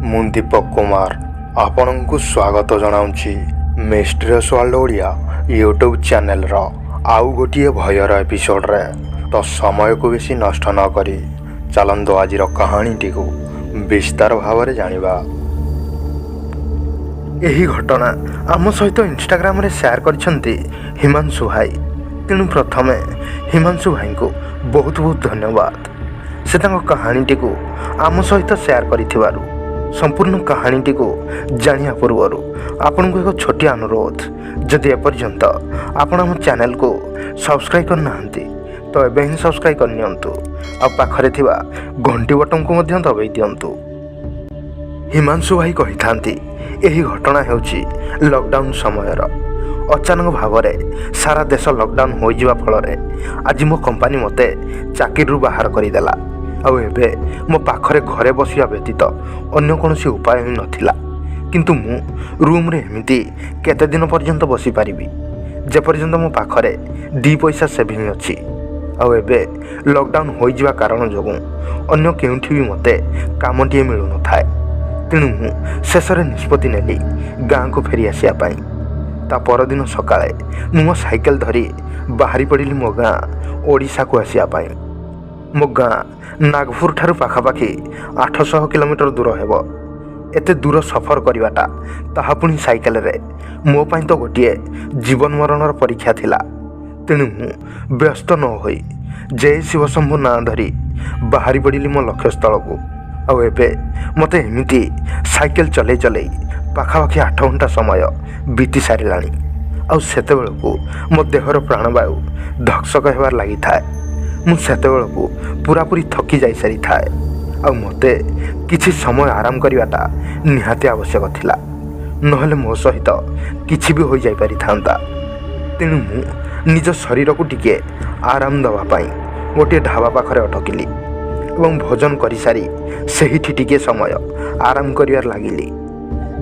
ମୁଁ ଦୀପକ କୁମାର ଆପଣଙ୍କୁ ସ୍ୱାଗତ ଜଣାଉଛି ମିଷ୍ଟ୍ରିୟସ୍ ୱାର୍ଲ୍ଡ ଓଡ଼ିଆ ୟୁଟ୍ୟୁବ୍ ଚ୍ୟାନେଲର ଆଉ ଗୋଟିଏ ଭୟର ଏପିସୋଡ଼ରେ। ତ ସମୟକୁ ବେଶୀ ନଷ୍ଟ ନ କରି ଚାଲନ୍ତୁ ଆଜିର କାହାଣୀଟିକୁ ବିସ୍ତାର ଭାବରେ ଜାଣିବା। ଏହି ଘଟଣା ଆମ ସହିତ ଇନଷ୍ଟାଗ୍ରାମରେ ସେୟାର କରିଛନ୍ତି ହିମାଂଶୁ ଭାଇ। ତେଣୁ ପ୍ରଥମେ ହିମାଂଶୁ ଭାଇଙ୍କୁ ବହୁତ ବହୁତ ଧନ୍ୟବାଦ, ସେ ତାଙ୍କ କାହାଣୀଟିକୁ ଆମ ସହିତ ସେୟାର କରିଥିବାରୁ। ସମ୍ପୂର୍ଣ୍ଣ କାହାଣୀଟିକୁ ଜାଣିବା ପୂର୍ବରୁ ଆପଣଙ୍କୁ ଏକ ଛୋଟିଆ ଅନୁରୋଧ, ଯଦି ଏପର୍ଯ୍ୟନ୍ତ ଆପଣ ଆମ ଚ୍ୟାନେଲକୁ ସବସ୍କ୍ରାଇବ୍ କରିନାହାନ୍ତି ତ ଏବେ ହିଁ ସବସ୍କ୍ରାଇବ୍ କରିନିଅନ୍ତୁ, ଆଉ ପାଖରେ ଥିବା ଘଣ୍ଟି ବଟନକୁ ମଧ୍ୟ ଦବାଇ ଦିଅନ୍ତୁ। ହିମାଂଶୁ ଭାଇ କହିଥାନ୍ତି, ଏହି ଘଟଣା ହେଉଛି ଲକଡାଉନ୍ ସମୟର। ଅଚାନକ ଭାବରେ ସାରା ଦେଶ ଲକଡାଉନ୍ ହୋଇଯିବା ଫଳରେ ଆଜି ମୋ କମ୍ପାନୀ ମୋତେ ଚାକିରିରୁ ବାହାର କରିଦେଲା। ଆଉ ଏବେ ମୋ ପାଖରେ ଘରେ ବସିବା ବ୍ୟତୀତ ଅନ୍ୟ କୌଣସି ଉପାୟ ହିଁ ନଥିଲା। କିନ୍ତୁ ମୁଁ ରୁମ୍ରେ ଏମିତି କେତେ ଦିନ ପର୍ଯ୍ୟନ୍ତ ବସିପାରିବି, ଯେପର୍ଯ୍ୟନ୍ତ ମୋ ପାଖରେ 2 ପଇସା ସେଭିଂ ଅଛି। ଆଉ ଏବେ ଲକଡାଉନ୍ ହୋଇଯିବା କାରଣ ଯୋଗୁଁ ଅନ୍ୟ କେଉଁଠି ବି ମୋତେ କାମଟିଏ ମିଳୁନଥାଏ। ତେଣୁ ମୁଁ ଶେଷରେ ନିଷ୍ପତ୍ତି ନେଲି ଗାଁକୁ ଫେରି ଆସିବା ପାଇଁ। ତା ପରଦିନ ସକାଳେ ମୁଁ ମୋ ସାଇକେଲ ଧରି ବାହାରି ପଡ଼ିଲି ମୋ ଗାଁ ଓଡ଼ିଶାକୁ ଆସିବା ପାଇଁ। ମୋ ଗାଁ ନାଗପୁର ଠାରୁ ପାଖାପାଖି 800 କିଲୋମିଟର ଦୂର ହେବ। ଏତେ ଦୂର ସଫର କରିବାଟା, ତାହା ପୁଣି ସାଇକେଲରେ, ମୋ ପାଇଁ ତ ଗୋଟିଏ ଜୀବନ ମରଣର ପରୀକ୍ଷା ଥିଲା। ତେଣୁ ମୁଁ ବ୍ୟସ୍ତ ନ ହୋଇ ଜୟ ଶିବଶମ୍ଭୁ ନାଁ ଧରି ବାହାରି ପଡ଼ିଲି ମୋ ଲକ୍ଷ୍ୟସ୍ଥଳକୁ। ଆଉ ଏବେ ମୋତେ ଏମିତି ସାଇକେଲ ଚଲେଇ ଚଲେଇ ପାଖାପାଖି 8 ଘଣ୍ଟା ସମୟ ବିତି ସାରିଲାଣି। ଆଉ ସେତେବେଳକୁ ମୋ ଦେହର ପ୍ରାଣବାୟୁ ଧକସକ ହେବାର ଲାଗିଥାଏ। ମୁଁ ସେତେବେଳକୁ ପୁରାପୁରି ଥକି ଯାଇସାରିଥାଏ। ଆଉ ମୋତେ କିଛି ସମୟ ଆରାମ କରିବାଟା ନିହାତି ଆବଶ୍ୟକ ଥିଲା, ନହେଲେ ମୋ ସହିତ କିଛି ବି ହୋଇଯାଇପାରିଥାନ୍ତା। ତେଣୁ ମୁଁ ନିଜ ଶରୀରକୁ ଟିକିଏ ଆରାମ ଦେବା ପାଇଁ ଗୋଟିଏ ଢାବା ପାଖରେ ଅଟକିଲି ଏବଂ ଭୋଜନ କରିସାରି ସେହିଠି ଟିକିଏ ସମୟ ଆରାମ କରିବାରେ ଲାଗିଲି।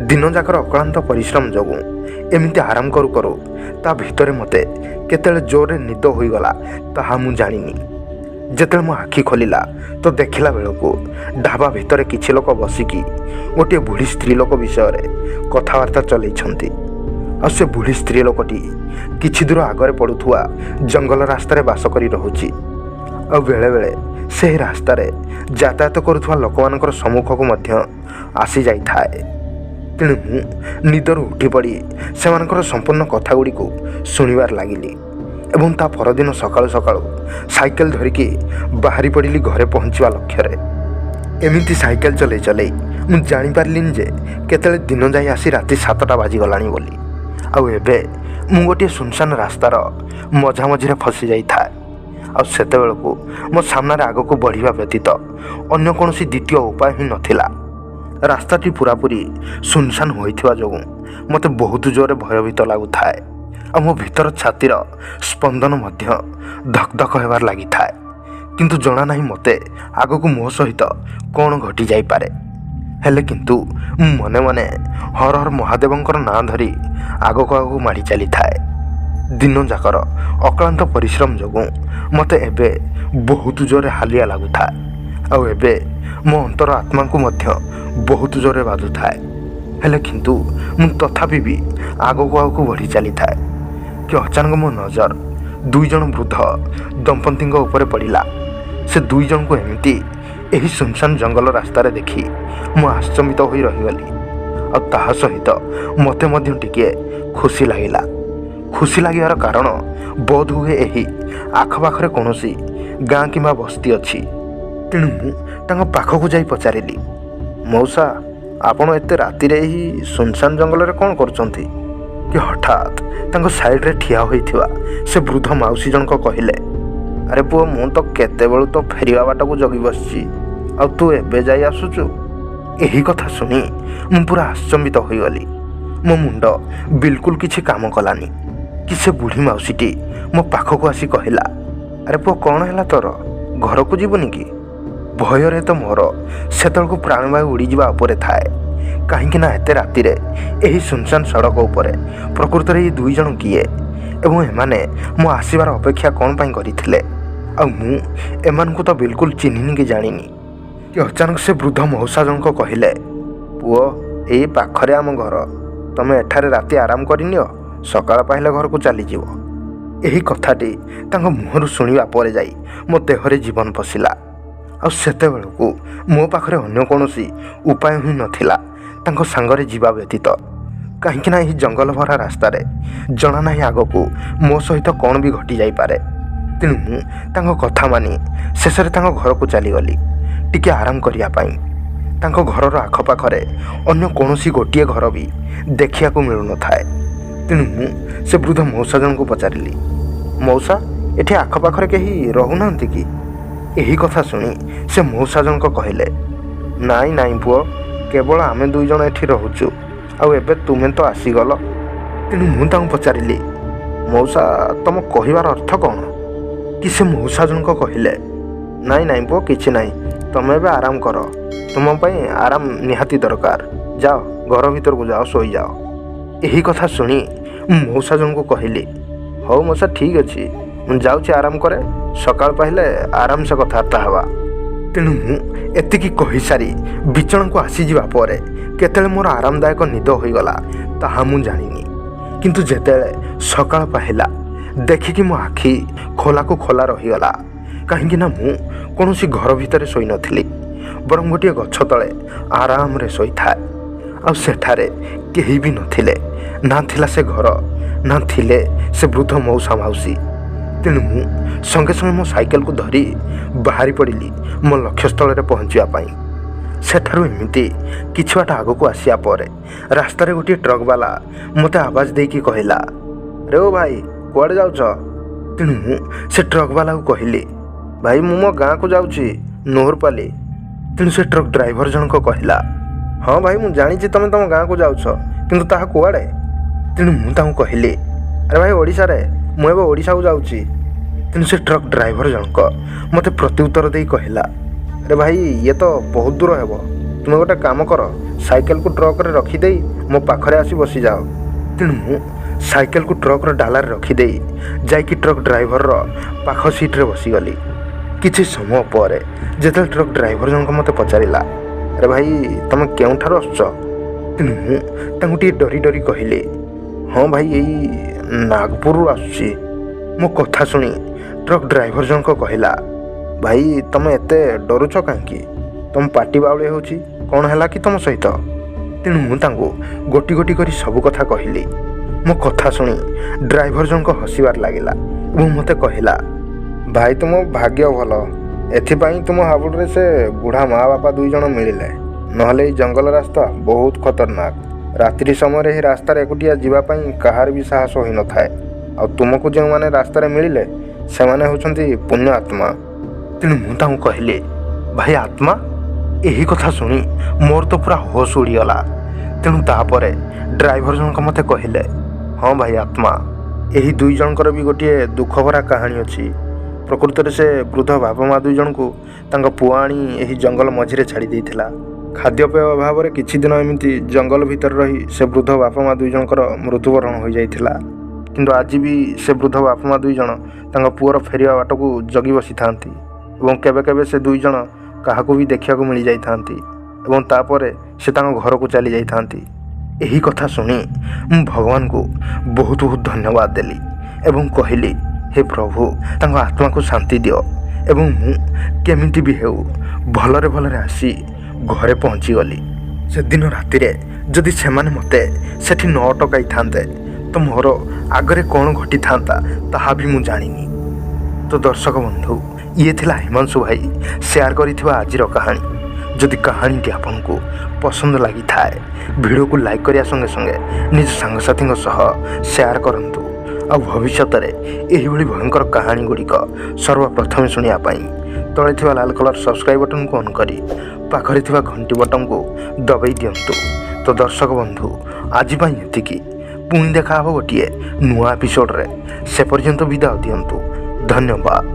ଦିନଯାକର ଅକ୍ଳାନ୍ତ ପରିଶ୍ରମ ଯୋଗୁଁ ଏମିତି ଆରାମ କରୁ କରୁ ତା ଭିତରେ ମୋତେ କେତେବେଳେ ଜୋରରେ ନିଦ ହୋଇଗଲା ତାହା ମୁଁ ଜାଣିନି। ଯେତେବେଳେ ମୋ ଆଖି ଖୋଲିଲା ତ ଦେଖିଲା ବେଳକୁ ଢାବା ଭିତରେ କିଛି ଲୋକ ବସିକି ଗୋଟିଏ ବୁଢ଼ୀ ସ୍ତ୍ରୀ ଲୋକ ବିଷୟରେ କଥାବାର୍ତ୍ତା ଚଲେଇଛନ୍ତି। ଆଉ ସେ ବୁଢ଼ୀ ସ୍ତ୍ରୀ ଲୋକଟି କିଛି ଦୂର ଆଗରେ ପଡ଼ୁଥିବା ଜଙ୍ଗଲ ରାସ୍ତାରେ ବାସ କରି ରହୁଛି। ଆଉ ବେଳେବେଳେ ସେହି ରାସ୍ତାରେ ଯାତାୟାତ କରୁଥିବା ଲୋକମାନଙ୍କର ସମ୍ମୁଖକୁ ମଧ୍ୟ ଆସିଯାଇଥାଏ। ତେଣୁ ମୁଁ ନିଦରୁ ଉଠିପଡ଼ି ସେମାନଙ୍କର ସମ୍ପୂର୍ଣ୍ଣ କଥାଗୁଡ଼ିକୁ ଶୁଣିବାରେ ଲାଗିଲି ଏବଂ ତା ପରଦିନ ସକାଳୁ ସକାଳୁ ସାଇକେଲ ଧରିକି ବାହାରି ପଡ଼ିଲି ଘରେ ପହଞ୍ଚିବା ଲକ୍ଷ୍ୟରେ। ଏମିତି ସାଇକେଲ ଚଲେଇ ଚଲେଇ ମୁଁ ଜାଣିପାରିଲିନି ଯେ କେତେବେଳେ ଦିନ ଯାଇ ଆସି ରାତି 7ଟା ବାଜିଗଲାଣି ବୋଲି। ଆଉ ଏବେ ମୁଁ ଗୋଟିଏ ସୁନସାନ ରାସ୍ତାର ମଝାମଝିରେ ଫସି ଯାଇଥାଏ। ଆଉ ସେତେବେଳକୁ ମୋ ସାମ୍ନାରେ ଆଗକୁ ବଢ଼ିବା ବ୍ୟତୀତ ଅନ୍ୟ କୌଣସି ଦ୍ୱିତୀୟ ଉପାୟ ହିଁ ନଥିଲା। ରାସ୍ତାଟି ପୁରାପୁରି ସୁନସାନ ହୋଇଥିବା ଯୋଗୁଁ ମୋତେ ବହୁତ ଜୋରରେ ଭୟଭୀତ ଲାଗୁଥାଏ। ଆଉ ମୋ ଭିତର ଛାତିର ସ୍ପନ୍ଦନ ମଧ୍ୟ ଧକ ଧକ ହେବାର ଲାଗିଥାଏ। କିନ୍ତୁ ଜଣା ନାହିଁ ମୋତେ ଆଗକୁ ମୋ ସହିତ କ'ଣ ଘଟିଯାଇପାରେ। ହେଲେ କିନ୍ତୁ ମୁଁ ମନେ ମନେ ହର ହର ମହାଦେବଙ୍କର ନାଁ ଧରି ଆଗକୁ ଆଗକୁ ମାଡ଼ି ଚାଲିଥାଏ। ଦିନଯାକର ଅକ୍ଳାନ୍ତ ପରିଶ୍ରମ ଯୋଗୁଁ ମୋତେ ଏବେ ବହୁତ ଜୋରରେ ହାଲିଆ ଲାଗୁଥାଏ। ଆଉ ଏବେ ମୋ ଅନ୍ତର ଆତ୍ମାକୁ ମଧ୍ୟ ବହୁତ ଜୋରରେ ବାଜୁଥାଏ। ହେଲେ କିନ୍ତୁ ମୁଁ ତଥାପି ବି ଆଗକୁ ଆଗକୁ ବଢ଼ି ଚାଲିଥାଏ କି ଅଚାନକ ମୋ ନଜର 2 ଜଣ ବୃଦ୍ଧ ଦମ୍ପତିଙ୍କ ଉପରେ ପଡ଼ିଲା। ସେ 2 ଜଣଙ୍କୁ ଏମିତି ଏହି ସୁନସାନ ଜଙ୍ଗଲ ରାସ୍ତାରେ ଦେଖି ମୁଁ ଆଶ୍ଚମ୍ବିତ ହୋଇ ରହିଗଲି। ଆଉ ତାହା ସହିତ ମୋତେ ମଧ୍ୟ ଟିକିଏ ଖୁସି ଲାଗିଲା। ଖୁସି ଲାଗିବାର କାରଣ ବୋଧହୁଏ ଏହି ଆଖପାଖରେ କୌଣସି ଗାଁ କିମ୍ବା ବସ୍ତି ଅଛି। ତେଣୁ ମୁଁ ତାଙ୍କ ପାଖକୁ ଯାଇ ପଚାରିଲି, ମଉସା, ଆପଣ ଏତେ ରାତିରେ ଏହି ସୁନସାନ ଜଙ୍ଗଲରେ କ'ଣ କରୁଛନ୍ତି? କି ହଠାତ୍ ତାଙ୍କ ସାଇଡ଼୍ରେ ଠିଆ ହୋଇଥିବା ସେ ବୃଦ୍ଧ ମାଉସୀ ଜଣକ କହିଲେ, ଆରେ ପୁଅ, ମୁଁ ତ କେତେବେଳୁ ତ ଫେରିବା ବାଟକୁ ଜଗି ବସିଛି, ଆଉ ତୁ ଏବେ ଯାଇ ଆସୁଛୁ? ଏହି କଥା ଶୁଣି ମୁଁ ପୁରା ଆଶ୍ଚମ୍ବିତ ହୋଇଗଲି। ମୋ ମୁଣ୍ଡ ବିଲକୁଲ କିଛି କାମ କଲାନି କି ସେ ବୁଢ଼ୀ ମାଉସୀଟି ମୋ ପାଖକୁ ଆସି କହିଲା, ଆରେ ପୁଅ, କ'ଣ ହେଲା ତୋର? ଘରକୁ ଯିବୁନି କି? ଭୟରେ ତ ମୋର ସେତେବେଳକୁ ପ୍ରାଣବାୟୁ ଉଡ଼ିଯିବା ଉପରେ ଥାଏ। କାହିଁକି ନା ଏତେ ରାତିରେ ଏହି ସୁନସାନ ସଡ଼କ ଉପରେ ପ୍ରକୃତରେ ଏଇ 2 ଜଣ କିଏ ଏବଂ ଏମାନେ ମୋ ଆସିବାର ଅପେକ୍ଷା କ'ଣ ପାଇଁ କରିଥିଲେ? ଆଉ ମୁଁ ଏମାନଙ୍କୁ ତ ବିଲକୁଲ ଚିହ୍ନିନି କି ଜାଣିନି। କି ଅଚାନକ ସେ ବୃଦ୍ଧ ମଉସା ଜଣକ କହିଲେ, ପୁଅ ଏଇ ପାଖରେ ଆମ ଘର, ତମେ ଏଠାରେ ରାତି ଆରାମ କରିନିଅ, ସକାଳ ପାଇଲେ ଘରକୁ ଚାଲିଯିବ। ଏହି କଥାଟି ତାଙ୍କ ମୁହଁରୁ ଶୁଣିବା ପରେ ଯାଇ ମୋ ଦେହରେ ଜୀବନ ପଶିଲା। ଆଉ ସେତେବେଳକୁ ମୋ ପାଖରେ ଅନ୍ୟ କୌଣସି ଉପାୟ ହିଁ ନଥିଲା ତାଙ୍କ ସାଙ୍ଗରେ ଯିବା ବ୍ୟତୀତ। କାହିଁକିନା ଏହି ଜଙ୍ଗଲ ଭରା ରାସ୍ତାରେ ଜଣା ନାହିଁ ଆଗକୁ ମୋ ସହିତ କ'ଣ ବି ଘଟି ଯାଇପାରେ। ତେଣୁ ମୁଁ ତାଙ୍କ କଥା ମାନି ଶେଷରେ ତାଙ୍କ ଘରକୁ ଚାଲିଗଲି ଟିକେ ଆରାମ କରିବା ପାଇଁ। ତାଙ୍କ ଘରର ଆଖପାଖରେ ଅନ୍ୟ କୌଣସି ଗୋଟିଏ ଘର ବି ଦେଖିବାକୁ ମିଳୁନଥାଏ। ତେଣୁ ମୁଁ ସେ ବୃଦ୍ଧ ମଉସା ଜଣଙ୍କୁ ପଚାରିଲି, ମଉସା ଏଠି ଆଖପାଖରେ କେହି ରହୁନାହାନ୍ତି କି? ଏହି କଥା ଶୁଣି ସେ ମଉସା ଜଣକ କହିଲେ, ନାଇଁ ନାଇଁ ପୁଅ, କେବଳ ଆମେ 2 ଜଣ ଏଠି ରହୁଛୁ, ଆଉ ଏବେ ତୁମେ ତ ଆସିଗଲ। ତେଣୁ ମୁଁ ତାଙ୍କୁ ପଚାରିଲି, ମଉସା ତମ କହିବାର ଅର୍ଥ କ'ଣ? କି ସେ ମଉସା ଜଣକ କହିଲେ, ନାଇଁ ନାଇଁ ପୁଅ, କିଛି ନାହିଁ, ତମେ ଏବେ ଆରାମ କର, ତୁମ ପାଇଁ ଆରାମ ନିହାତି ଦରକାର, ଯାଅ ଘର ଭିତରକୁ ଯାଅ, ଶୋଇଯାଅ। ଏହି କଥା ଶୁଣି ମୁଁ ମଉସା ଜଣଙ୍କୁ କହିଲି, ହଉ ମଉସା ଠିକ୍ ଅଛି, ମୁଁ ଯାଉଛି ଆରାମ କରେ, ସକାଳ ପାଇଲେ ଆରାମସେ କଥାବାର୍ତ୍ତା ହେବା। ତେଣୁ ମୁଁ ଏତିକି କହିସାରି ବିଛଣାକୁ ଆସିଯିବା ପରେ କେତେବେଳେ ମୋର ଆରାମଦାୟକ ନିଦ ହୋଇଗଲା ତାହା ମୁଁ ଜାଣିନି। କିନ୍ତୁ ଯେତେବେଳେ ସକାଳ ପାହିଲା ଦେଖିକି ମୋ ଆଖି ଖୋଲାକୁ ଖୋଲା ରହିଗଲା। କାହିଁକିନା ମୁଁ କୌଣସି ଘର ଭିତରେ ଶୋଇନଥିଲି, ବରଂ ଗୋଟିଏ ଗଛ ତଳେ ଆରାମରେ ଶୋଇଥାଏ। ଆଉ ସେଠାରେ କେହି ବି ନଥିଲେ, ନା ଥିଲା ସେ ଘର, ନା ଥିଲେ ସେ ବୃଦ୍ଧ ମଉସା ମାଉସୀ। ତେଣୁ ମୁଁ ସଙ୍ଗେ ସଙ୍ଗେ ମୋ ସାଇକେଲକୁ ଧରି ବାହାରି ପଡ଼ିଲି ମୋ ଲକ୍ଷ୍ୟସ୍ଥଳରେ ପହଞ୍ଚିବା ପାଇଁ। ସେଠାରୁ ଏମିତି କିଛି ବାଟ ଆଗକୁ ଆସିବା ପରେ ରାସ୍ତାରେ ଗୋଟିଏ ଟ୍ରକ୍ବାଲା ମୋତେ ଆବାଜ ଦେଇକି କହିଲା, ରେ ଓ ଭାଇ କୁଆଡ଼େ ଯାଉଛ? ତେଣୁ ମୁଁ ସେ ଟ୍ରକ୍ବାଲାକୁ କହିଲି, ଭାଇ ମୁଁ ମୋ ଗାଁକୁ ଯାଉଛି, ନୋହରପାଲି। ତେଣୁ ସେ ଟ୍ରକ୍ ଡ୍ରାଇଭର ଜଣକ କହିଲା, ହଁ ଭାଇ ମୁଁ ଜାଣିଛି ତମେ ତମ ଗାଁକୁ ଯାଉଛ, କିନ୍ତୁ ତାହା କୁଆଡ଼େ? ତେଣୁ ମୁଁ ତାଙ୍କୁ କହିଲି, ଆରେ ଭାଇ ଓଡ଼ିଶାରେ, ମୁଁ ଏବେ ଓଡ଼ିଶାକୁ ଯାଉଛି। ତେଣୁ ସେ ଟ୍ରକ୍ ଡ୍ରାଇଭର ଜଣକ ମୋତେ ପ୍ରତ୍ୟୁତ୍ତର ଦେଇ କହିଲା, ଆରେ ଭାଇ ଇଏ ତ ବହୁତ ଦୂର ହେବ, ତୁମେ ଗୋଟେ କାମ କର, ସାଇକେଲକୁ ଟ୍ରକ୍ରେ ରଖିଦେଇ ମୋ ପାଖରେ ଆସି ବସିଯାଅ। ତେଣୁ ମୁଁ ସାଇକେଲକୁ ଟ୍ରକ୍ର ଡାଲାରେ ରଖିଦେଇ ଯାଇକି ଟ୍ରକ୍ ଡ୍ରାଇଭରର ପାଖ ସିଟ୍ରେ ବସିଗଲି। କିଛି ସମୟ ପରେ ଯେତେବେଳେ ଟ୍ରକ୍ ଡ୍ରାଇଭର ଜଣକ ମୋତେ ପଚାରିଲା, ଆରେ ଭାଇ ତମେ କେଉଁଠାରୁ ଆସୁଛ? ତେଣୁ ମୁଁ ତାଙ୍କୁ ଟିକେ ଡରି ଡରି କହିଲି, ହଁ ଭାଇ ଏଇ ନାଗପୁରରୁ ଆସୁଛି। ମୋ କଥା ଶୁଣି ଟ୍ରକ୍ ଡ୍ରାଇଭର ଜଣକ କହିଲା, ଭାଇ ତମେ ଏତେ ଡରୁଛ କାହିଁକି? ତମ ପାଟି ବାଉଳି ହେଉଛି, କ'ଣ ହେଲା କି ତମ ସହିତ? ତେଣୁ ମୁଁ ତାଙ୍କୁ ଗୋଟି ଗୋଟି କରି ସବୁ କଥା କହିଲି। ମୋ କଥା ଶୁଣି ଡ୍ରାଇଭର ଜଣକ ହସିବାର ଲାଗିଲା ଏବଂ ମୋତେ କହିଲା, ଭାଇ ତୁମ ଭାଗ୍ୟ ଭଲ, ଏଥିପାଇଁ ତୁମ ହାବୁଡ଼ରେ ସେ ବୁଢ଼ା ମା' ବାପା 2 ଜଣ ମିଳିଲେ, ନହେଲେ ଏଇ ଜଙ୍ଗଲ ରାସ୍ତା ବହୁତ ଖତରନାକ। ରାତ୍ରି ସମୟରେ ଏହି ରାସ୍ତାରେ ଏକୁଟିଆ ଯିବା ପାଇଁ କାହାର ବି ସାହସ ହୋଇନଥାଏ। ଆଉ ତୁମକୁ ଯେଉଁମାନେ ରାସ୍ତାରେ ମିଳିଲେ ସେମାନେ ହେଉଛନ୍ତି ପୁଣ୍ୟ ଆତ୍ମା। ତେଣୁ ମୁଁ ତାଙ୍କୁ କହିଲି, ଭାଇ ଆତ୍ମା? ଏହି କଥା ଶୁଣି ମୋର ତ ପୁରା ହୋସ ଉଡ଼ିଗଲା। ତେଣୁ ତାପରେ ଡ୍ରାଇଭର ଜଣକ ମୋତେ କହିଲେ, ହଁ ଭାଇ ଆତ୍ମା, ଏହି 2 ଜଣଙ୍କର ବି ଗୋଟିଏ ଦୁଃଖଭରା କାହାଣୀ ଅଛି। ପ୍ରକୃତରେ ସେ ବୃଦ୍ଧ ବାପା ମା' 2 ଜଣଙ୍କୁ ତାଙ୍କ ପୁଅ ଆଣି ଏହି ଜଙ୍ଗଲ ମଝିରେ ଛାଡ଼ି ଦେଇଥିଲା। ଖାଦ୍ୟପେୟ ଅଭାବରେ କିଛି ଦିନ ଏମିତି ଜଙ୍ଗଲ ଭିତରେ ରହି ସେ ବୃଦ୍ଧ ବାପା ମା' 2 ଜଣଙ୍କର ମୃତ୍ୟୁବରଣ ହୋଇଯାଇଥିଲା। କିନ୍ତୁ ଆଜି ବି ସେ ବୃଦ୍ଧ ବାପା ମା' 2 ଜଣ ତାଙ୍କ ପୁଅର ଫେରିବା ବାଟକୁ ଜଗି ବସିଥାନ୍ତି ଏବଂ କେବେ କେବେ ସେ 2 ଜଣ କାହାକୁ ବି ଦେଖିବାକୁ ମିଳିଯାଇଥାନ୍ତି ଏବଂ ତାପରେ ସେ ତାଙ୍କ ଘରକୁ ଚାଲି ଯାଇଥାନ୍ତି। ଏହି କଥା ଶୁଣି ମୁଁ ଭଗବାନଙ୍କୁ ବହୁତ ବହୁତ ଧନ୍ୟବାଦ ଦେଲି ଏବଂ କହିଲି, ହେ ପ୍ରଭୁ ତାଙ୍କ ଆତ୍ମାକୁ ଶାନ୍ତି ଦିଅ ଏବଂ ମୁଁ କେମିତି ବି ହେଉ ଭଲରେ ଭଲରେ ଆସି ଘରେ ପହଞ୍ଚିଗଲି। ସେଦିନ ରାତିରେ ଯଦି ସେମାନେ ମୋତେ ସେଠି ନ ଅଟକାଇଥାନ୍ତେ ତ ମୋର ଆଗରେ କ'ଣ ଘଟିଥାନ୍ତା ତାହା ବି ମୁଁ ଜାଣିନି। ତ ଦର୍ଶକ ବନ୍ଧୁ, ଇଏ ଥିଲା ହିମାଂଶୁ ଭାଇ ସେୟାର କରିଥିବା ଆଜିର କାହାଣୀ। ଯଦି କାହାଣୀଟି ଆପଣଙ୍କୁ ପସନ୍ଦ ଲାଗିଥାଏ ଭିଡ଼ିଓକୁ ଲାଇକ୍ କରିବା ସଙ୍ଗେ ସଙ୍ଗେ ନିଜ ସାଙ୍ଗସାଥୀଙ୍କ ସହ ସେୟାର କରନ୍ତୁ। ଆଉ ଭବିଷ୍ୟତରେ ଏହିଭଳି ଭୟଙ୍କର କାହାଣୀ ଗୁଡ଼ିକ ସର୍ବପ୍ରଥମେ ଶୁଣିବା ପାଇଁ ତଳେ ଥିବା ଲାଲ କଲର୍ ସବସ୍କ୍ରାଇବ୍ ବଟନକୁ ଅନ୍ କରି ପାଖରେ ଥିବା ଘଣ୍ଟି ବଟନକୁ ଦବାଇ ଦିଅନ୍ତୁ। ତ ଦର୍ଶକ ବନ୍ଧୁ, ଆଜି ପାଇଁ ଏତିକି। ପୁଣି ଦେଖା ହେବ ଗୋଟିଏ ନୂଆ ଏପିସୋଡ଼ରେ। ସେ ପର୍ଯ୍ୟନ୍ତ ବିଦାୟ ଦିଅନ୍ତୁ। ଧନ୍ୟବାଦ।